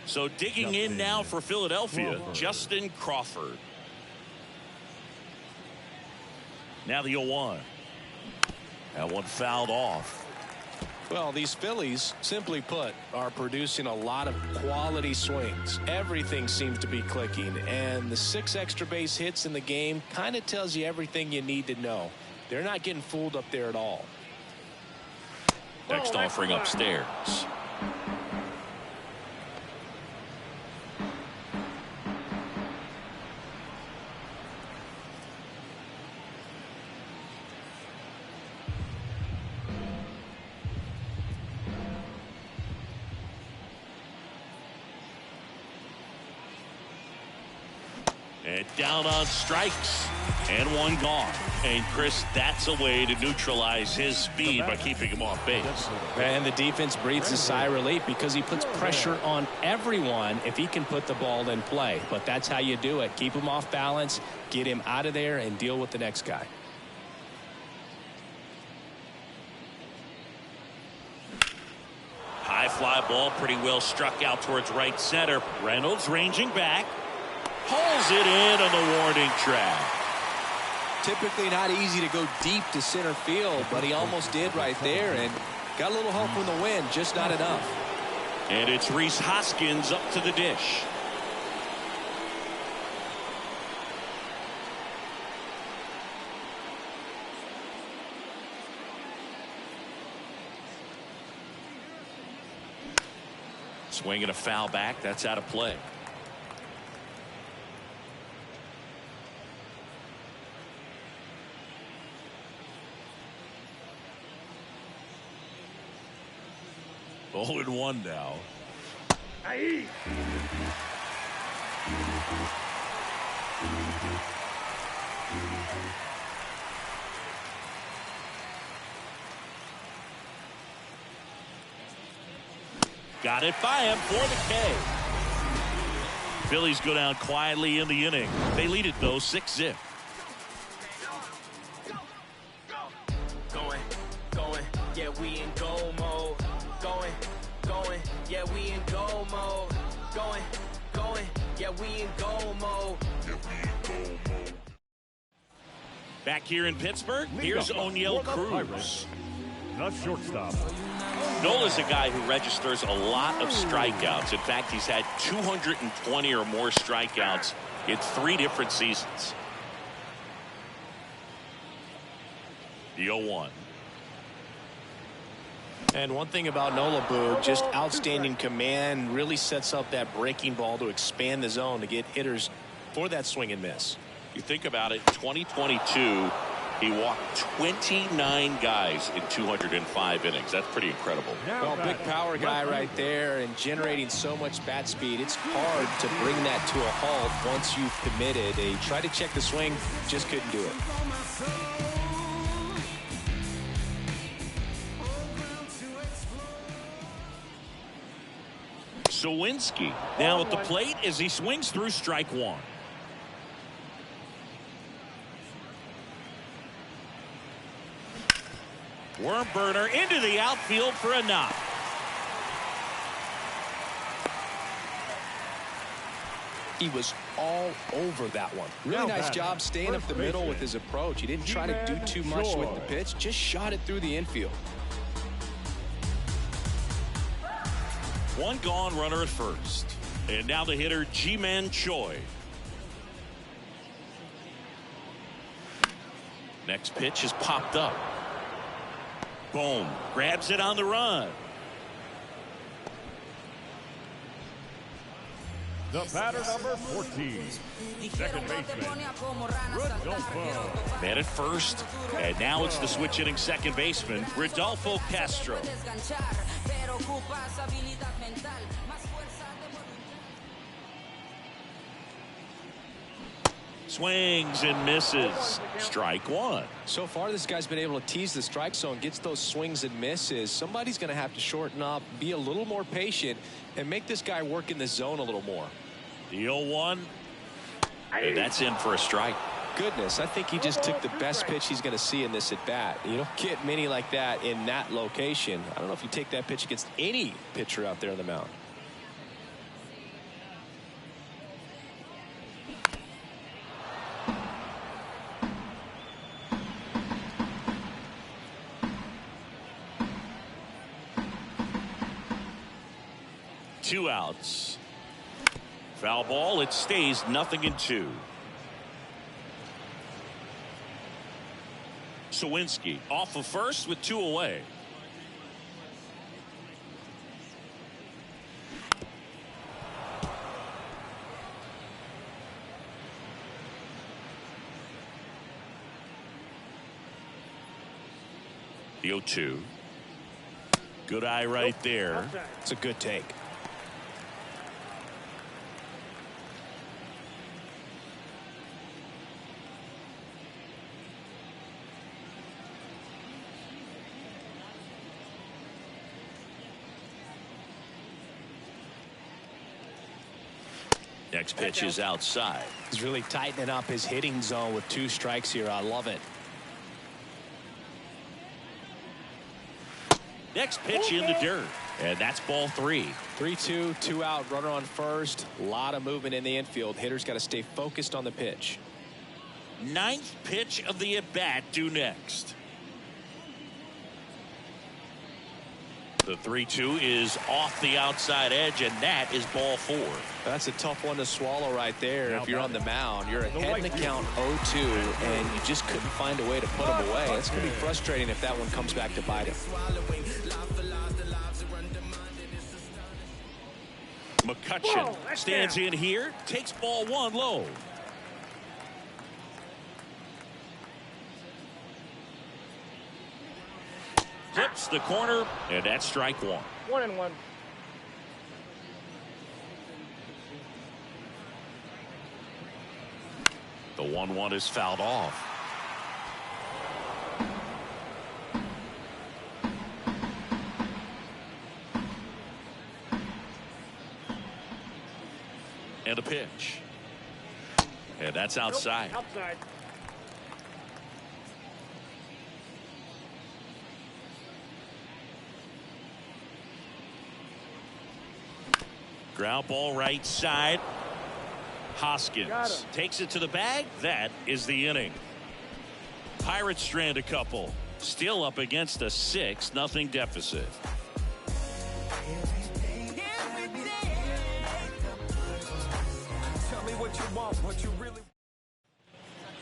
So digging in now for Philadelphia, Justin Crawford. Now the 0-1. That one fouled off. Well, these Phillies, simply put, are producing a lot of quality swings. Everything seems to be clicking, and the 6 extra base hits in the game kind of tells you everything you need to know. They're not getting fooled up there at all. Next offering upstairs. And down on strikes, and one gone. And Chris, that's a way to neutralize his speed by keeping him off base. And the defense breathes a sigh of relief because he puts pressure on everyone if he can put the ball in play. But that's how you do it. Keep him off balance, get him out of there, and deal with the next guy. High fly ball, pretty well struck out towards right center. Reynolds ranging back. Pulls it in on the warning track. Typically not easy to go deep to center field, but he almost did right there and got a little help from the wind, just not enough. And it's Rhys Hoskins up to the dish. Swing and a foul back. That's out of play. Oh, and 1 now. Aye. Got it by him for the K. Phillies go down quietly in the inning. They lead it though 6-0. Going, yeah, we in goal mode. Going, yeah, we in goal mode. Going, yeah, we in goal mode. Back here in Pittsburgh, here's O'Neill Cruz. Not shortstop. Nola's a guy who registers a lot of strikeouts. In fact, he's had 220 or more strikeouts in 3 different seasons. The 0-1. And one thing about Nola, Boog, just outstanding command, really sets up that breaking ball to expand the zone to get hitters for that swing and miss. You think about it, 2022, he walked 29 guys in 205 innings. That's pretty incredible. Well, big power guy right there and generating so much bat speed. It's hard to bring that to a halt once you've committed. He tried to check the swing, just couldn't do it. Sawinski now at the plate as he swings through strike 1. Worm burner into the outfield for a knock. He was all over that one. Really nice job staying up the middle with his approach. He didn't try to do too much with the pitch, just shot it through the infield. 1 gone, runner at first. And now the hitter, Ji-Man Choi. Next pitch is popped up. Boom. Grabs it on the run. The batter number 14. Second baseman, Rodolfo. Man at first. And now it's the switch hitting second baseman, Rodolfo Castro. Swings and misses. Strike 1. So far, this guy's been able to tease the strike zone, gets those swings and misses. Somebody's going to have to shorten up, be a little more patient, and make this guy work in the zone a little more. The 0-1. And that's in for a strike. Goodness, I think he just took the best pitch he's going to see in this at bat. You don't get many like that in that location. I don't know if you take that pitch against any pitcher out there on the mound. 2 outs. Foul ball. It stays 0-2. Sawinski off of first with 2 away. The 0-2. Good eye right there. It's a good take. Next pitch is outside. He's really tightening up his hitting zone with 2 strikes here. I love it. Next pitch in the dirt. And that's ball 3. 3-2, 2 out, runner on first. A lot of movement in the infield. Hitter's got to stay focused on the pitch. 9th pitch of the at-bat due next. The 3-2 is off the outside edge, and that is ball 4. That's a tough one to swallow right there. If you're on the mound, you're ahead in the count 0-2, and you just couldn't find a way to put him away. It's going to be frustrating if that one comes back to bite him. McCutcheon stands in here, takes ball 1 low. Flips the corner, and that's strike 1. 1-1. The 1-1 is fouled off. And a pitch. And that's outside. Nope, outside. Ground ball right side. Hoskins takes it to the bag. That is the inning. Pirates strand a couple. Still up against a 6-0 deficit.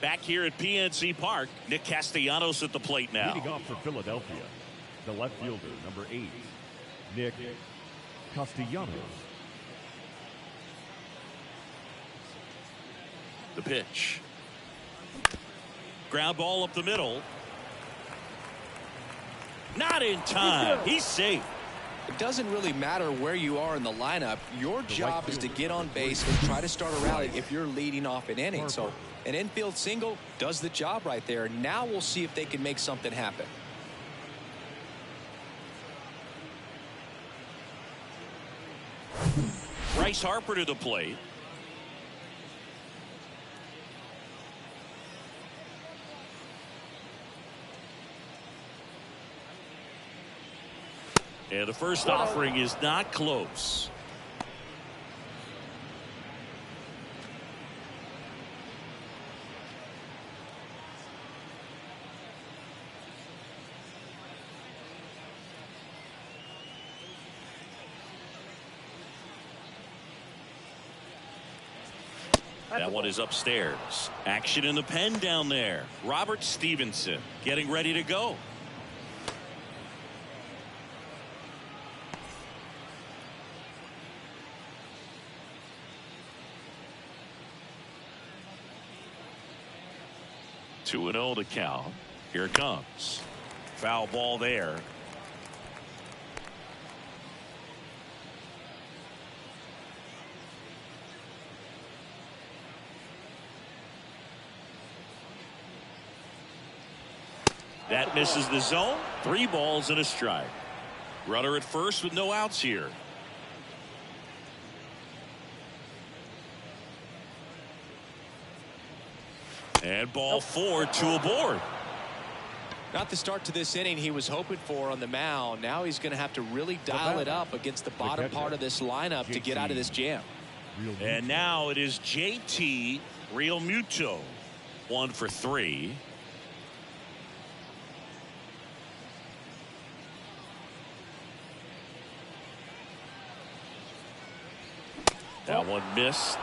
Back here at PNC Park, Nick Castellanos at the plate now. Leading off for Philadelphia, the left fielder, number 8, Nick Castellanos. The pitch. Ground ball up the middle. Not in time. He's safe. It doesn't really matter where you are in the lineup. Your job is to get on base and try to start a rally if you're leading off an inning. So an infield single does the job right there. Now we'll see if they can make something happen. Bryce Harper to the plate. And the first offering is not close. That one is upstairs. Action in the pen down there. Robert Stevenson getting ready to go. Two and 0 to count. Here it comes. Foul ball there. That misses the zone. 3 balls and a strike. Runner at first with no outs here. And ball 4, 2 aboard. Not the start to this inning he was hoping for on the mound. Now he's going to have to really dial it up against the bottom part of this lineup to get out of this jam. And now it is JT Realmuto. 1 for 3. That one missed.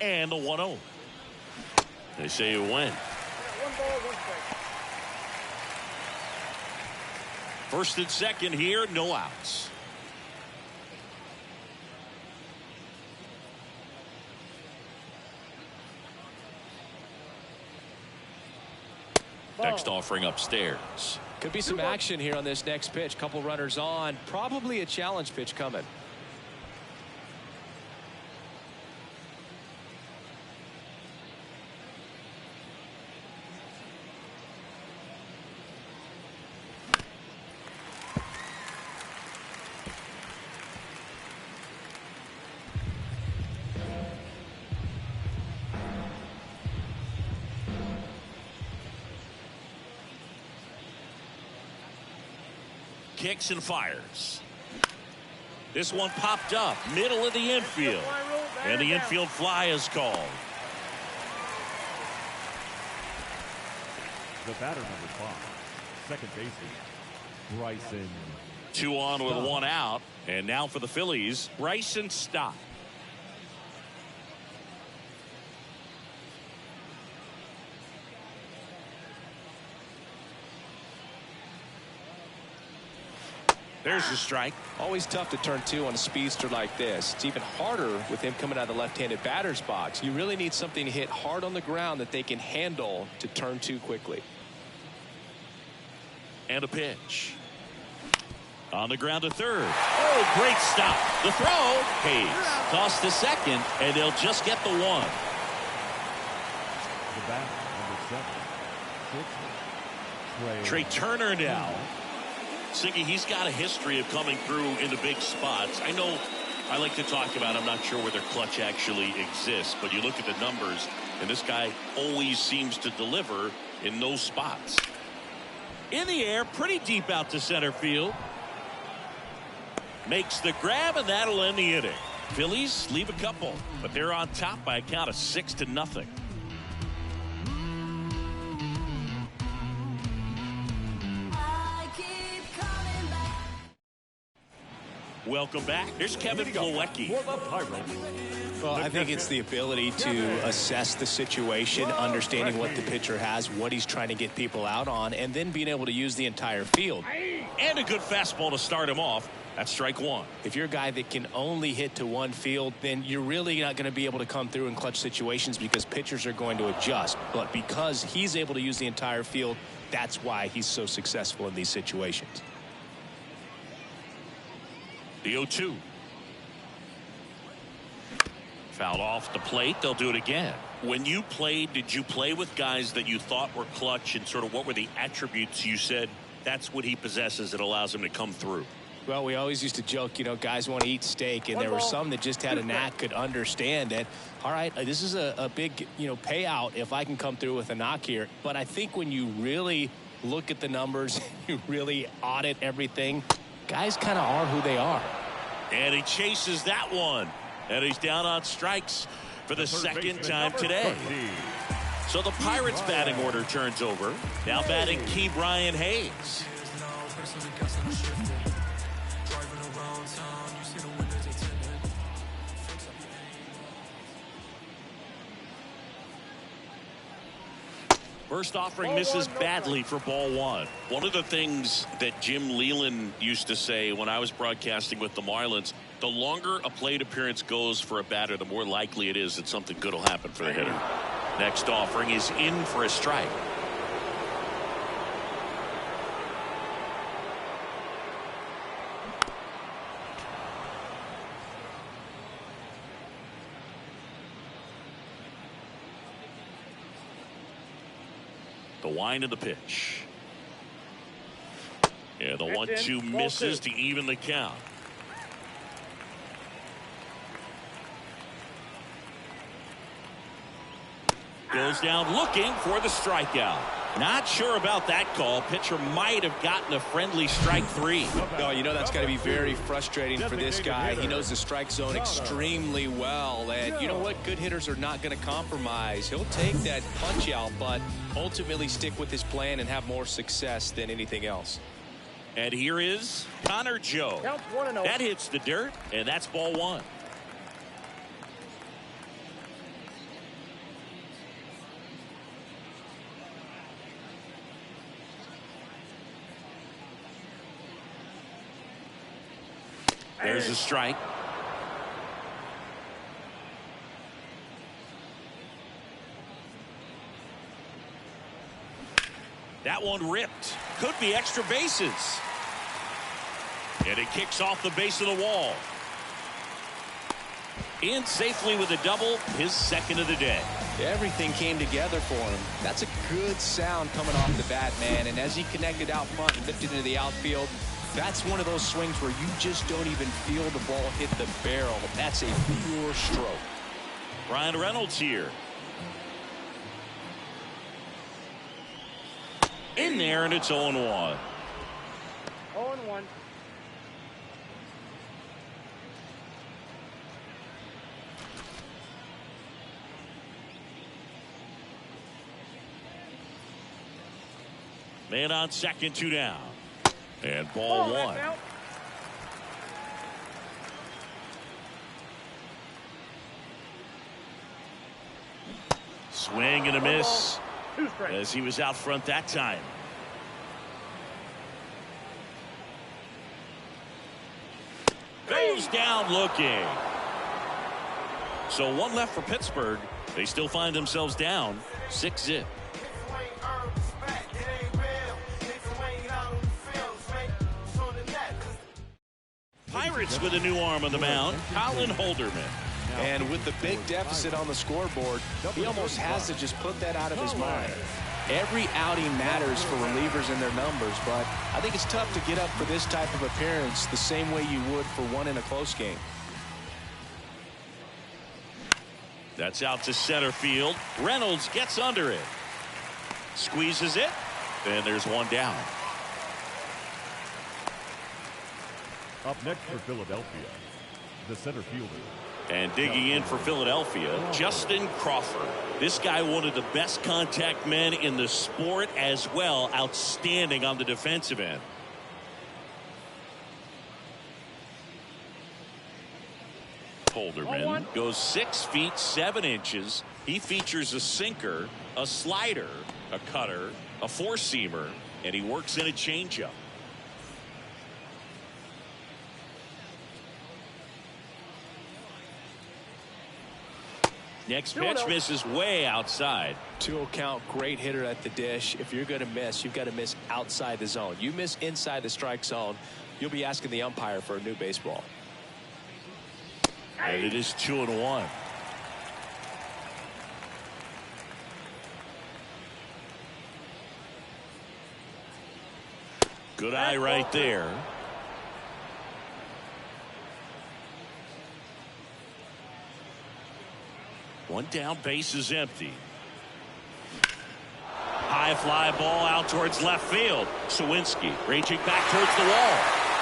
And the 1-0. They say you win. First and second here, no outs. Next offering upstairs. Could be some action here on this next pitch. Couple runners on. Probably a challenge pitch coming. Kicks and fires. This one popped up middle of the infield, and the infield fly is called. The batter, number 5, second baseman, Bryson. 2 on with 1 out, and now for the Phillies, Bryson Stott. There's the strike. Always tough to turn 2 on a speedster like this. It's even harder with him coming out of the left-handed batter's box. You really need something to hit hard on the ground that they can handle to turn 2 quickly. And a pitch. On the ground to third. Oh, great stop. The throw. Hayes tossed to second, and they'll just get the 1. The bat, number 7, Trey Turner now. Siggy, he's got a history of coming through into big spots. I know I like to talk about, I'm not sure whether clutch actually exists, but you look at the numbers, and this guy always seems to deliver in those spots. In the air, pretty deep out to center field. Makes the grab, and that'll end the inning. Phillies leave a couple, but they're on top by a count of 6-0. Welcome back. Here's Kevin Plawecki. Well, I think it's the ability to assess the situation, understanding what the pitcher has, what he's trying to get people out on, and then being able to use the entire field. And a good fastball to start him off. That's strike 1. If you're a guy that can only hit to one field, then you're really not going to be able to come through in clutch situations because pitchers are going to adjust. But because he's able to use the entire field, that's why he's so successful in these situations. The 0-2. Fouled off the plate. They'll do it again. When you played, did you play with guys that you thought were clutch, and sort of what were the attributes you said that's what he possesses that allows him to come through? Well, we always used to joke, you know, guys want to eat steak, and there were some that just had a knack, could understand that, all right, this is a big, payout if I can come through with a knock here. But I think when you really look at the numbers, you really audit everything, guys kind of are who they are. And he chases that one. And he's down on strikes for the second time today. So the Pirates batting order turns over. Now batting Key Brian Hayes. First offering misses badly for ball 1. One of the things that Jim Leland used to say when I was broadcasting with the Marlins, the longer a plate appearance goes for a batter, the more likely it is that something good will happen for the hitter. Next offering is in for a strike. The wind of the pitch. Yeah, the 1-2 misses to even the count. Goes down looking for the strikeout. Not sure about that call. Pitcher might have gotten a friendly strike 3. Oh, you know that's got to be very frustrating for this guy. He knows the strike zone extremely well. And you know what? Good hitters are not going to compromise. He'll take that punch out, but ultimately stick with his plan and have more success than anything else. And here is Connor Joe. That hits the dirt, and that's ball 1. There's a strike. That one ripped. Could be extra bases. And it kicks off the base of the wall. In safely with a double, his second of the day. Everything came together for him. That's a good sound coming off the bat, man. And as he connected out front and lifted into the outfield, that's one of those swings where you just don't even feel the ball hit the barrel. That's a pure stroke. Ryan Reynolds here. In there, and it's 0-1. 0-1. Man on second, 2 down. And ball 1. Swing and a miss as he was out front that time. Goes down looking. So 1 left for Pittsburgh. They still find themselves down 6-0. Pirates with a new arm on the mound, Colin Holderman. And with the big deficit on the scoreboard, he almost has to just put that out of his mind. Every outing matters for relievers and their numbers, but I think it's tough to get up for this type of appearance the same way you would for one in a close game. That's out to center field. Reynolds gets under it. Squeezes it. And there's 1 down. Up next for Philadelphia, the center fielder. And digging in for Philadelphia, Justin Crawford. This guy, one of the best contact men in the sport as well. Outstanding on the defensive end. Holderman goes 6 feet 7 inches. He features a sinker, a slider, a cutter, a 4-seamer, and he works in a changeup. Next pitch misses way outside. 2-0 count, great hitter at the dish. If you're going to miss, you've got to miss outside the zone. You miss inside the strike zone, you'll be asking the umpire for a new baseball. And it is 2-1. Good eye right there. One down, base is empty. High fly ball out towards left field. Sawinski reaching back towards the wall.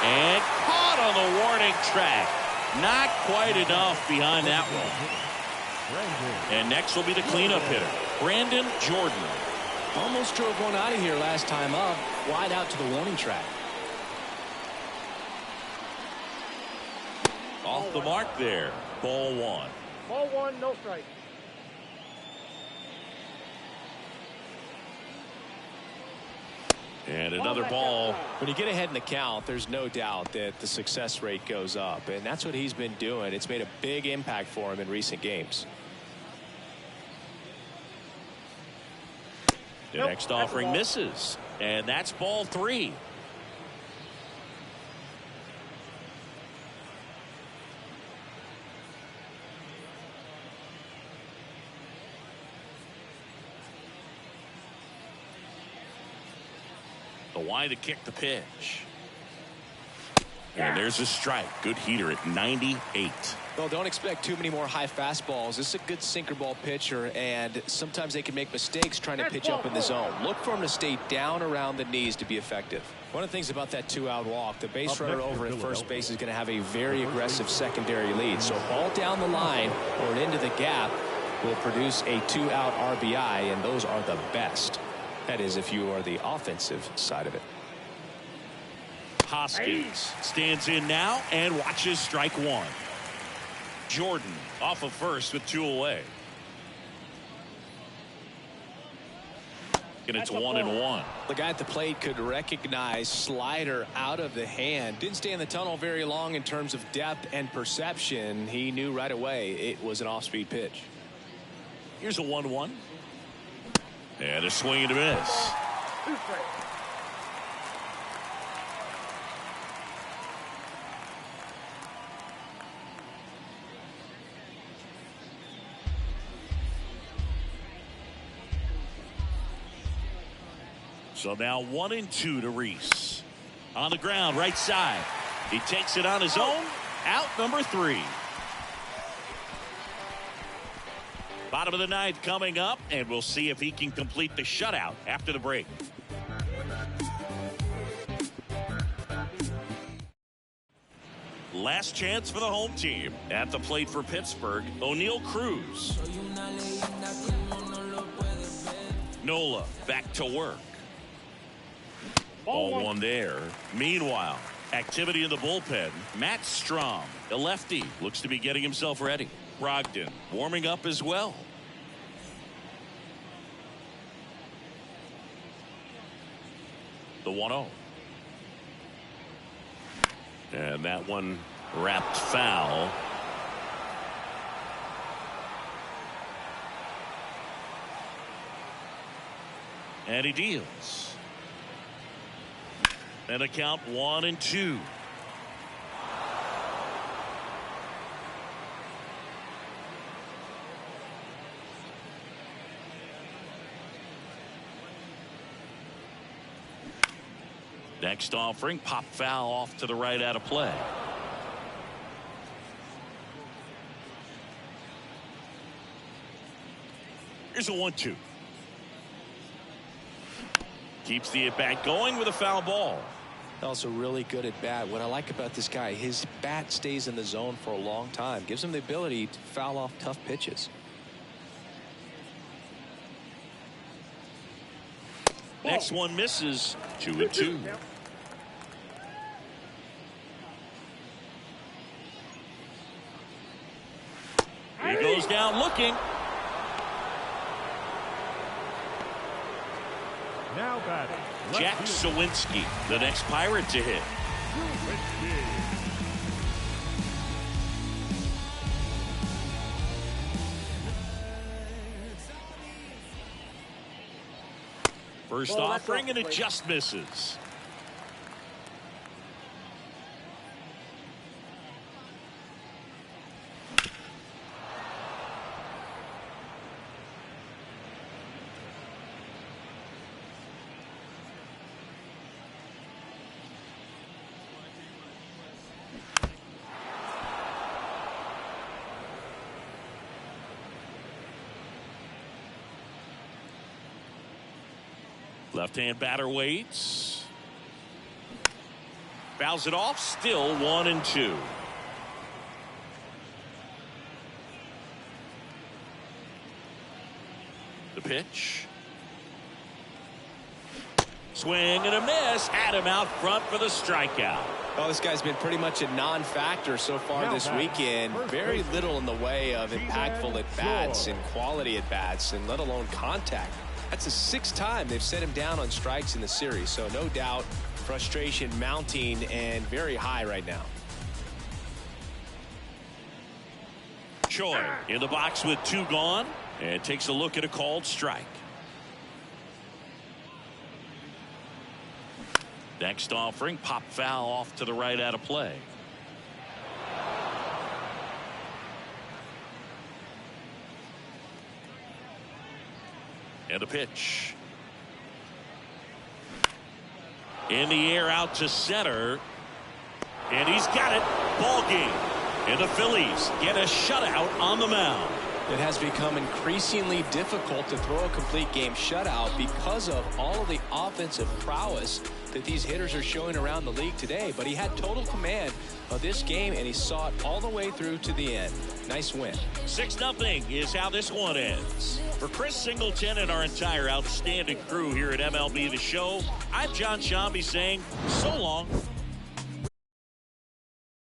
And caught on the warning track. Not quite enough behind that one. And next will be the cleanup hitter, Brandon Jordan. Almost drove one out of here last time up, wide out to the warning track. Off the mark there. Ball 1. Ball 1, no strike. And another ball. When you get ahead in the count, there's no doubt that the success rate goes up, and that's what he's been doing. It's made a big impact for him in recent games. The next offering misses, and that's ball 3. The wide to kick the pitch. And there's a strike. Good heater at 98. Well, don't expect too many more high fastballs. This is a good sinker ball pitcher, and sometimes they can make mistakes trying to pitch up in the zone. Look for him to stay down around the knees to be effective. One of the things about that 2-out walk, the base runner over at first base is going to have a very aggressive secondary lead. So a ball down the line or into the gap will produce a 2-out RBI, and those are the best. That is, if you are the offensive side of it. Hoskins stands in now and watches strike one. Jordan off of first with 2 away. And it's 1-1. The guy at the plate could recognize slider out of the hand. Didn't stay in the tunnel very long in terms of depth and perception. He knew right away it was an off-speed pitch. Here's a 1-1. And a swing and a miss. So now 1-2 to Reese. On the ground, right side. He takes it on his own. Out number 3. Bottom of the 9th coming up, and we'll see if he can complete the shutout after the break. Last chance for the home team. At the plate for Pittsburgh, O'Neal Cruz. Nola back to work. Ball one there. Meanwhile, activity in the bullpen. Matt Strom, the lefty, looks to be getting himself ready. Brogdon warming up as well. The 1-0. And that one wrapped foul. And he deals. And a count 1-2. Next offering, pop foul off to the right out of play. Here's a 1-2. Keeps the at-bat going with a foul ball. Also really good at bat. What I like about this guy, his bat stays in the zone for a long time. Gives him the ability to foul off tough pitches. Next one misses. 2-2. He goes down looking. Now batting, Jack Sawinski, the next Pirate to hit. First offering, and it just misses. Left-hand batter waits. Fouls it off. Still 1-2. The pitch. Swing and a miss. Adam out front for the strikeout. Well, this guy's been pretty much a non-factor so far this weekend. Very little in the way of impactful at-bats and quality at-bats, and let alone contact. That's the 6th time they've set him down on strikes in the series, so no doubt frustration mounting and very high right now. Choi in the box with 2 gone, and takes a look at a called strike. Next offering, pop foul off to the right out of play. And a pitch. In the air out to center. And he's got it. Ball game. And the Phillies get a shutout on the mound. It has become increasingly difficult to throw a complete game shutout because of all of the offensive prowess that these hitters are showing around the league today. But he had total command of this game, and he saw it all the way through to the end. Nice win. 6-0 is how this one ends. For Chris Singleton and our entire outstanding crew here at MLB The Show, I'm John Shambi saying so long.